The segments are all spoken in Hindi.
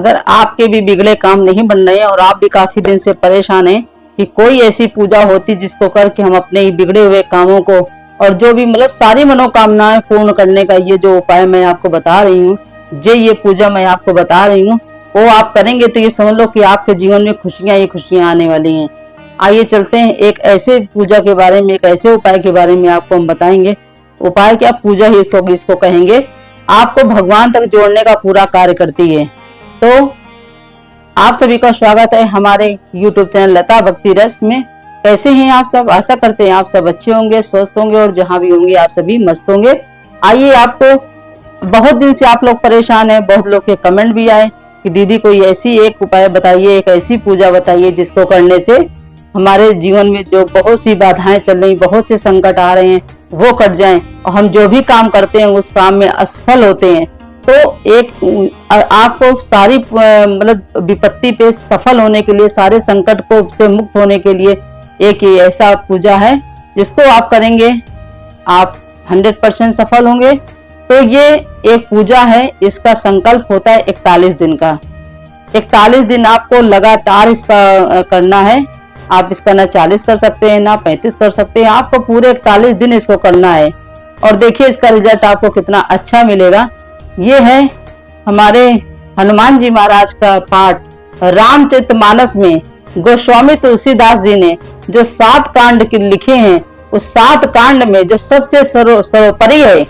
अगर आपके भी बिगड़े काम नहीं बन रहे हैं और आप भी काफी दिन से परेशान हैं कि कोई ऐसी पूजा होती जिसको करके हम अपने ही बिगड़े हुए कामों को और जो भी सारी मनोकामनाएं पूर्ण करने का ये जो उपाय मैं आपको बता रही हूँ, ये पूजा मैं आपको बता रही हूँ, वो आप करेंगे तो ये समझ लो कि आपके जीवन में खुशियां ही खुशियां आने वाली हैं। आइए चलते हैं एक ऐसे पूजा के बारे में, एक ऐसे उपाय के बारे में आपको हम बताएंगे। उपाय क्या, पूजा ही इसको कहेंगे, आपको भगवान तक जोड़ने का पूरा कार्य करती है। तो आप सभी का स्वागत है हमारे YouTube चैनल लता भक्ति रस में। कैसे हैं आप सब? आशा करते हैं आप सब अच्छे होंगे, स्वस्थ होंगे और जहां भी होंगे आप सभी मस्त होंगे। आइए, आपको बहुत दिन से आप लोग परेशान हैं, बहुत लोग के कमेंट भी आए कि दीदी कोई ऐसी एक उपाय बताइए, एक ऐसी पूजा बताइए जिसको करने से हमारे जीवन में जो बहुत सी बाधाएं चल रही, बहुत से संकट आ रहे हैं वो कट जाएं और हम जो भी काम करते हैं उस काम में असफल होते हैं। तो एक आपको सारी विपत्ति पे सफल होने के लिए, सारे संकट को से मुक्त होने के लिए एक ही ऐसा पूजा है जिसको आप करेंगे आप 100% सफल होंगे। तो ये एक पूजा है, इसका संकल्प होता है 41 दिन का। 41 दिन आपको लगातार इसका करना है। आप इसका ना 40 कर सकते हैं, ना 35 कर सकते हैं, आपको पूरे 41 दिन इसको करना है। और देखिए इसका रिजल्ट आपको कितना अच्छा मिलेगा। ये है हमारे हनुमान जी महाराज का पाठ रामचरितमानस में गोस्वामी तुलसीदास जी ने जो 7 कांड लिखे हैं, उस 7 कांड में जो सबसे सर्वोपरि है,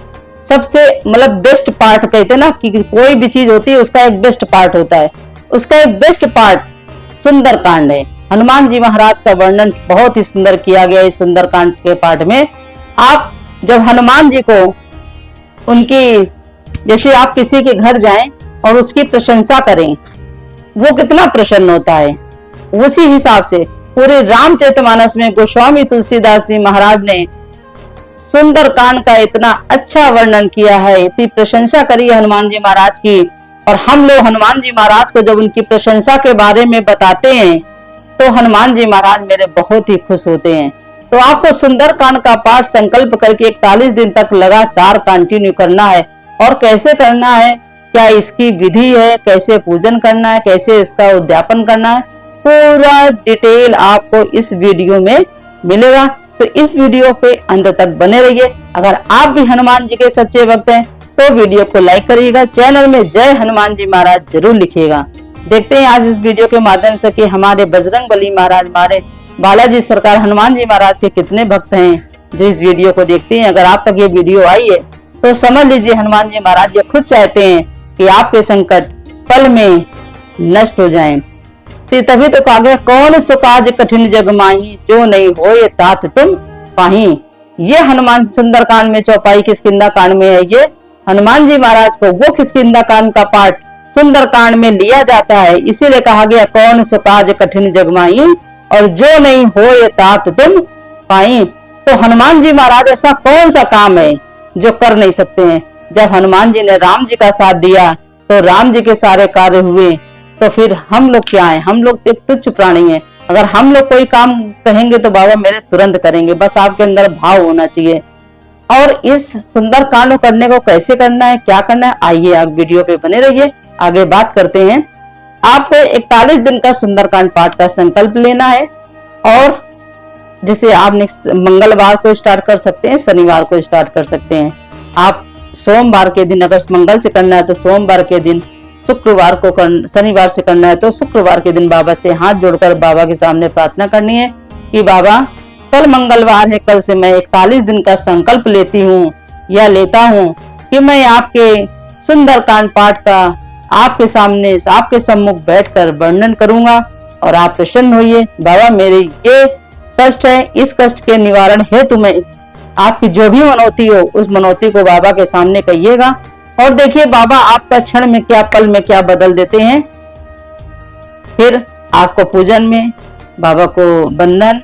सबसे बेस्ट पार्ट कहते हैं ना कि कोई भी चीज होती है उसका एक बेस्ट पार्ट होता है, उसका एक बेस्ट पार्ट सुंदर कांड है। हनुमान जी महाराज का वर्णन बहुत ही सुंदर किया गया है सुंदर कांड के पाठ में। आप जब हनुमान जी को उनकी, जैसे आप किसी के घर जाएं और उसकी प्रशंसा करें, वो कितना प्रसन्न होता है, उसी हिसाब से पूरे रामचरितमानस में गोस्वामी तुलसीदास जी महाराज ने सुंदर कांड का इतना अच्छा वर्णन किया है, इतनी प्रशंसा करी है हनुमान जी महाराज की। और हम लोग हनुमान जी महाराज को जब उनकी प्रशंसा के बारे में बताते हैं तो हनुमान जी महाराज मेरे बहुत ही खुश होते हैं। तो आपको सुंदर कांड का पाठ संकल्प करके 41 दिन तक लगातार कंटिन्यू करना है। और कैसे करना है, क्या इसकी विधि है, कैसे पूजन करना है, कैसे इसका उद्यापन करना है, पूरा डिटेल आपको इस वीडियो में मिलेगा। तो इस वीडियो पे अंत तक बने रहिए। अगर आप भी हनुमान जी के सच्चे भक्त हैं तो वीडियो को लाइक करिएगा, चैनल में जय हनुमान जी महाराज जरूर लिखिएगा। देखते हैं आज इस वीडियो के माध्यम से कि हमारे बजरंगबली महाराज, हमारे बालाजी सरकार हनुमान जी महाराज के कितने भक्त हैं जो इस वीडियो को देखते हैं। अगर आप तक ये वीडियो आई है तो समझ लीजिए हनुमान जी महाराज ये खुद चाहते हैं कि आपके संकट पल में नष्ट हो जाएं। तभी तो कहा गया, कौन सो काज कठिन जग माही, जो नहीं होए तात तुम पाही। ये हनुमान सुंदरकांड में चौपाई किष्किंधा कांड में है। ये हनुमान जी महाराज को वो किष्किंधा कांड का पाठ सुंदरकांड में लिया जाता है, इसीलिए कहा गया कौन सो काज कठिन जग माही और जो नहीं होए तात तुम पाई। तो हनुमान जी महाराज ऐसा कौन सा काम है जो कर नहीं सकते हैं। जब हनुमान जी ने राम जी का साथ दिया तो राम जी के सारे कार्य हुए। तो फिर हम लोग क्या है, हम लोग एक तुच्छ प्राणी हैं। अगर हम लोग कोई काम कहेंगे तो बाबा मेरे तुरंत करेंगे, बस आपके अंदर भाव होना चाहिए। और इस सुंदर कांड करने को कैसे करना है, क्या करना है, आइए आप वीडियो पे बने रहिए, आगे बात करते हैं। आपको 41 दिन का सुंदरकांड पाठ का संकल्प लेना है। और जैसे आपने मंगलवार को स्टार्ट कर सकते हैं, शनिवार को स्टार्ट कर सकते हैं। आप सोमवार के दिन, अगर मंगल से करना है तो सोमवार के दिन, शुक्रवार को शनिवार से करना है तो शुक्रवार के दिन बाबा से हाथ जोड़कर बाबा के सामने प्रार्थना करनी है कि बाबा कल मंगलवार है, कल से मैं 41 दिन का संकल्प लेती हूँ या लेता हूँ कि मैं आपके सुंदरकांड पाठ का आपके सामने, आपके सम्मुख बैठकर वर्णन करूंगा और आप प्रसन्न होइए। बाबा मेरे ये कष्ट है, इस कष्ट के निवारण हेतु मैं आपकी जो भी मनौती हो उस मनौती को बाबा के सामने कहिएगा। और देखिए बाबा आपका क्षण में क्या, पल में क्या बदल देते हैं। फिर आपको पूजन में बाबा को बंधन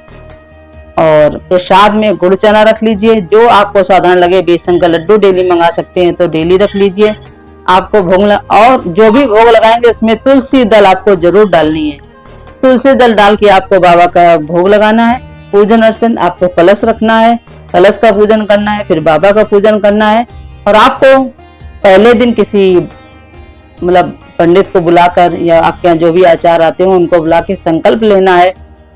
और प्रसाद में गुड़ चना रख लीजिए, जो आपको साधारण लगे। बेसन का लड्डू डेली मंगा सकते हैं तो डेली रख लीजिए। आपको और जो भी भोग लगाएंगे उसमें तुलसी दल आपको जरूर डालनी है। तुलसी दल डाल के आपको बाबा का भोग लगाना है। पूजन अर्चन, आपको कलश रखना है, कलश का पूजन करना है, फिर बाबा का पूजन करना है। और आपको पहले दिन किसी पंडित को बुलाकर या आपके यहाँ जो भी आचार्य आते हो उनको बुला के संकल्प लेना है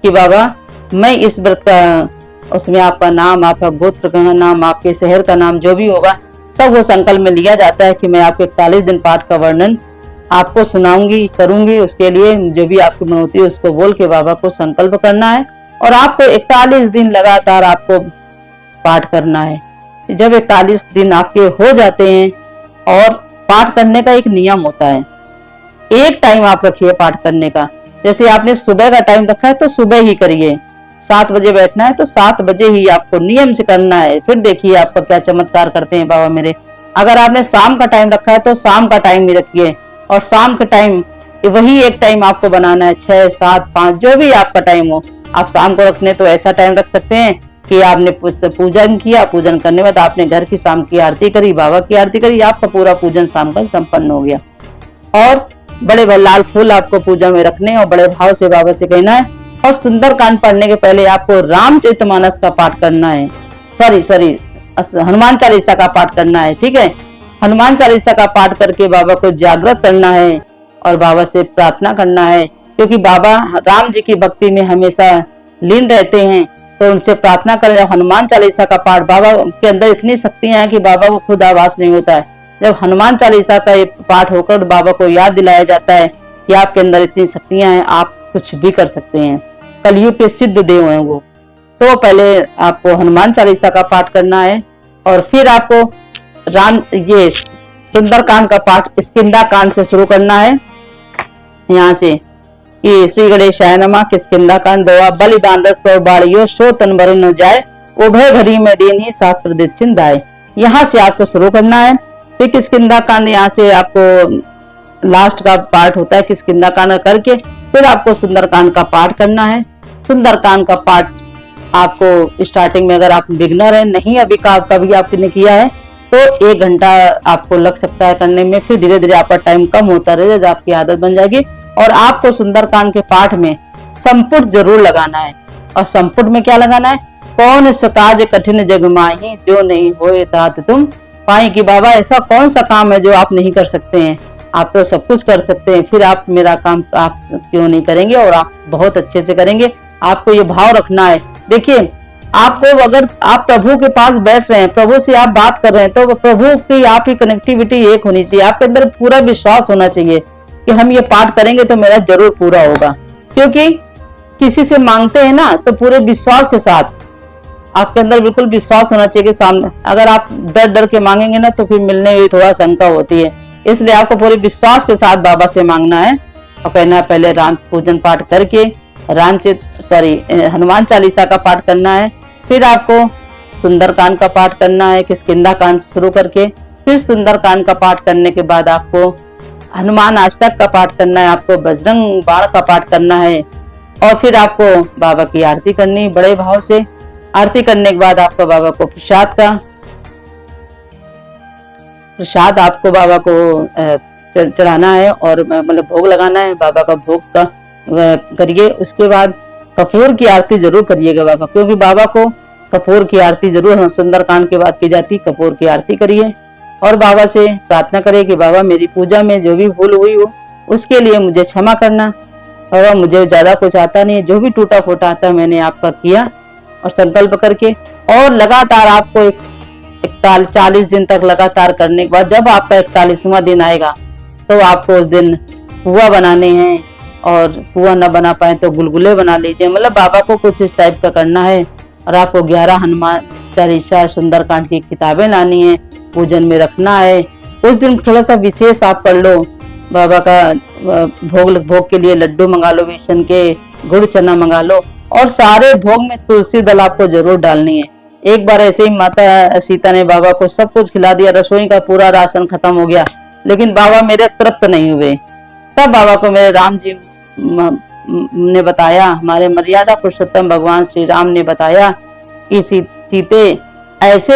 कि बाबा मैं इस व्रत का, उसमें आपका नाम, आपका गोत्र का नाम, आपके शहर का नाम जो भी होगा सब वो संकल्प में लिया जाता है कि मैं आपके 41 दिन पाठ का वर्णन आपको सुनाऊंगी, करूंगी। उसके लिए जो भी आपकी मनोती है उसको बोल के बाबा को संकल्प करना है और आपको 41 दिन लगातार आपको पाठ करना है। जब 41 दिन आपके हो जाते हैं, और पाठ करने का एक नियम होता है, एक टाइम आप रखिए पाठ करने का। जैसे आपने सुबह का टाइम रखा है तो सुबह ही करिए, 7 बजे बैठना है तो 7 बजे ही आपको नियम से करना है। फिर देखिए आपका क्या चमत्कार करते हैं बाबा मेरे। अगर आपने शाम का टाइम रखा है तो शाम का टाइम ही रखिए, और शाम का टाइम वही एक टाइम आपको बनाना है, 6, 7, 5 जो भी आपका टाइम हो। आप शाम को रखने तो ऐसा टाइम रख सकते हैं कि आपने पूजन किया, पूजन करने के बाद आपने घर की शाम की आरती करी, बाबा की आरती करी, आपका पूरा पूजन शाम का संपन्न हो गया। और बड़े लाल फूल आपको पूजा में रखने और बड़े भाव से बाबा से कहना है। और सुंदरकांड पढ़ने के पहले आपको रामचरितमानस का पाठ करना है, सॉरी हनुमान चालीसा का पाठ करना है, ठीक है। हनुमान चालीसा का पाठ करके बाबा को जागृत करना है और बाबा से प्रार्थना करना है, क्योंकि बाबा राम जी की भक्ति में हमेशा लीन रहते हैं। तो उनसे प्रार्थना करें। जब हनुमान चालीसा का पाठ, बाबा के अंदर इतनी शक्तियां हैं कि बाबा को खुद आवाज नहीं होता है। जब हनुमान चालीसा का पाठ होकर बाबा को याद दिलाया जाता है कि आपके अंदर इतनी शक्तियां हैं, आप कुछ भी कर सकते हैं, कलयुग के सिद्ध देव हैं वो। तो पहले आपको हनुमान चालीसा का पाठ करना है और फिर आपको ये सुंदरकांड का पाठ किष्किंधा कांड से शुरू करना है। यहाँ से कि श्री गणेशाय नमः किष्किंधा कांड दोआ बलिदान बाड़ियो सो तन भर न जाए उभय घड़ी में दिन ही सात प्रदित चिंदाए। यहाँ से आपको शुरू करना है। फिर किष्किंधा कांड यहाँ से आपको लास्ट का पाठ होता है। किष्किंधा कांड करके फिर आपको सुंदरकांड का पाठ करना है। सुंदरकांड का पाठ आपको स्टार्टिंग में, अगर आप बिगनर है, नहीं अभी कभी आपने किया है, तो 1 घंटा आपको लग सकता है करने में। फिर धीरे धीरे आपका टाइम कम होता रहेगा, जब आपकी आदत बन जाएगी। और आपको सुंदरकांड के पाठ में संपुट जरूर लगाना है। और संपुट में क्या लगाना है? कौन सा काज कठिन जग माही जो नहीं होए तात तुम पाए। कि बाबा ऐसा कौन सा काम है जो आप नहीं कर सकते हैं, आप तो सब कुछ कर सकते हैं, फिर आप मेरा काम आप क्यों नहीं करेंगे, और आप बहुत अच्छे से करेंगे। आपको ये भाव रखना है। देखिए, आपको अगर आप प्रभु के पास बैठ रहे हैं, प्रभु से आप बात कर रहे हैं, तो प्रभु की आप की कनेक्टिविटी एक होनी चाहिए। आपके अंदर पूरा विश्वास होना चाहिए कि हम ये पाठ करेंगे तो मेरा जरूर पूरा होगा। क्योंकि किसी से मांगते हैं ना, तो पूरे विश्वास के साथ आपके अंदर बिल्कुल विश्वास होना चाहिए कि सामने, अगर आप डर डर के मांगेंगे ना तो फिर मिलने में थोड़ा शंका होती है। इसलिए आपको पूरे विश्वास के साथ बाबा से मांगना है और कहना है पहले राम पूजन पाठ करके हनुमान चालीसा का पाठ करना है। फिर आपको सुंदरकांड का पाठ करना है, किष्किंधा कांड शुरू करके। फिर सुंदरकांड का पाठ करने के बाद आपको हनुमान अष्टक का पाठ करना है, आपको बजरंग बाण का पाठ करना है। और फिर आपको बाबा की आरती करनी बड़े भाव से। आरती करने के बाद आपको बाबा को प्रसाद आपको बाबा को चढ़ाना है और मतलब भोग लगाना है। बाबा का भोग का करिए। उसके बाद कपूर की आरती जरूर करिएगा बाबा, क्योंकि बाबा को कपूर की आरती जरूर सुंदरकांड के बाद की जाती। कपूर की आरती करिए और बाबा से प्रार्थना करिए कि बाबा मेरी पूजा में जो भी भूल हुई हो उसके लिए मुझे क्षमा करना। बाबा मुझे ज्यादा कुछ आता नहीं, जो भी टूटा फूटा आता है मैंने आपका किया। और संकल्प करके और लगातार आपको 40 दिन तक लगातार करने के बाद जब आपका 41वां दिन आएगा तो आपको उस दिन पुआ बनाने हैं, और पुआ न बना पाए तो गुलगुले बना लीजिए। मतलब बाबा को कुछ इस टाइप का करना है। और आपको 11 हनुमान चालीसा सुंदरकांड की किताबें लानी है, पूजन में रखना है। उस दिन थोड़ा सा विशेष आप कर लो। बाबा का भोग के लिए लड्डू मंगा लो, बेसन के, गुड़ चना मंगा लो। और सारे भोग में तुलसी दल आपको जरूर डालनी है। एक बार ऐसे ही माता सीता ने बाबा को सब कुछ खिला दिया, रसोई का पूरा राशन खत्म हो गया, लेकिन बाबा मेरे तृप्त नहीं हुए। तब बाबा को मेरे राम जी ने बताया, हमारे मर्यादा पुरुषोत्तम भगवान श्री राम ने बताया कि सीते ऐसे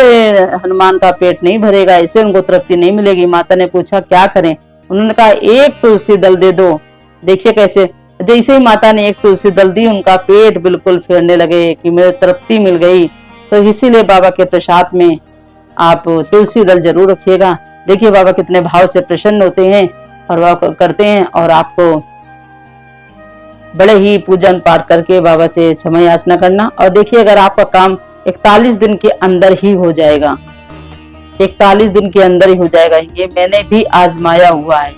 हनुमान का पेट नहीं भरेगा, ऐसे उनको तृप्ति नहीं मिलेगी। माता ने पूछा क्या करें? उन्होंने कहा एक तुलसी दल दे दो। देखिए कैसे, जैसे ही माता ने एक तुलसी दल दी, उनका पेट बिल्कुल फेरने लगे कि मुझे तृप्ति मिल गई। तो इसीलिए बाबा के प्रसाद में आप तुलसी दल जरूर रखिएगा। देखिए बाबा कितने भाव से प्रसन्न होते हैं। और वह करते हैं और आपको बड़े ही पूजन पाठ करके बाबा से क्षमा याचना करना। और देखिए अगर आपका काम 41 दिन के अंदर ही हो जाएगा, 41 दिन के अंदर ही हो जाएगा। ये मैंने भी आजमाया हुआ है,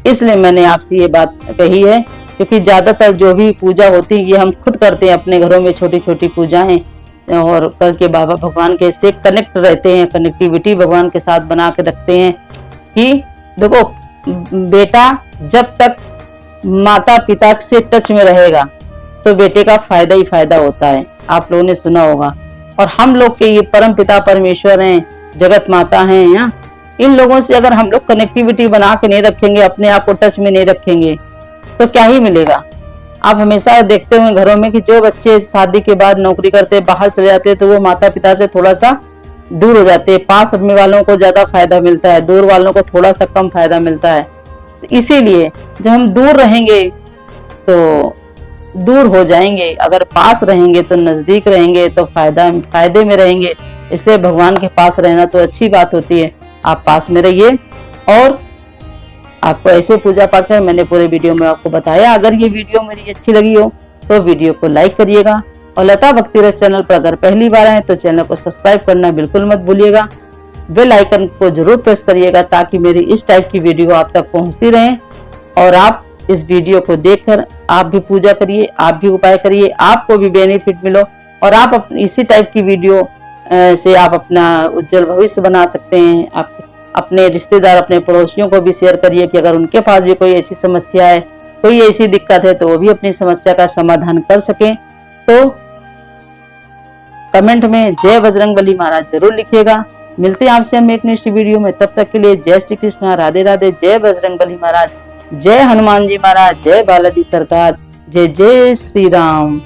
इसलिए मैंने आपसे ये बात कही है। क्योंकि ज्यादातर जो भी पूजा होती है ये हम खुद करते हैं अपने घरों में, छोटी छोटी पूजाएं और करके बाबा भगवान के से कनेक्ट रहते हैं, कनेक्टिविटी भगवान के साथ बना के रखते हैं। कि देखो बेटा जब तक माता पिता से टच में रहेगा तो बेटे का फायदा ही फायदा होता है, आप लोगों ने सुना होगा। और हम लोग के ये परम पिता परमेश्वर हैं, जगत माता हैं, या इन लोगों से अगर हम लोग कनेक्टिविटी बना के नहीं रखेंगे, अपने आप को टच में नहीं रखेंगे तो क्या ही मिलेगा। आप हमेशा देखते हुए घरों में कि जो बच्चे शादी के बाद नौकरी करते बाहर चले जाते हैं तो वो माता पिता से थोड़ा सा दूर हो जाते हैं। पास रखने वालों को ज्यादा फायदा मिलता है, दूर वालों को थोड़ा सा कम फायदा मिलता है। इसीलिए जब हम दूर रहेंगे तो दूर हो जाएंगे, अगर पास रहेंगे तो नजदीक रहेंगे तो फायदे में रहेंगे। इसलिए भगवान के पास रहना तो अच्छी बात होती है। आप पास में रहिए और आपको ऐसे पूजा पाठ है मैंने पूरे वीडियो में आपको बताया। अगर ये वीडियो मेरी अच्छी लगी हो तो वीडियो को लाइक करिएगा और लता भक्ति रस चैनल पर अगर पहली बार आए तो चैनल को सब्सक्राइब करना बिल्कुल मत भूलिएगा। बेल आइकन को जरूर प्रेस करिएगा ताकि मेरी इस टाइप की वीडियो आप तक पहुंचती रहे। और आप इस वीडियो को देखकर आप भी पूजा करिए, आप भी उपाय करिए, आपको भी बेनिफिट मिलो और आप इसी टाइप की वीडियो से आप अपना उज्जवल भविष्य बना सकते हैं। आप अपने रिश्तेदार, अपने पड़ोसियों को भी शेयर करिए कि अगर उनके पास भी कोई ऐसी समस्या है, कोई ऐसी दिक्कत है तो वो भी अपनी समस्या का समाधान कर सकें। तो कमेंट में जय बजरंगबली महाराज जरूर लिखिएगा। मिलते हैं आपसे हम एक नेक्स्ट वीडियो में, तब तक के लिए जय श्री कृष्णा, राधे राधे, जय बजरंगबली महाराज, जय हनुमान जी महाराज, जय बालाजी सरकार, जय जय श्री राम।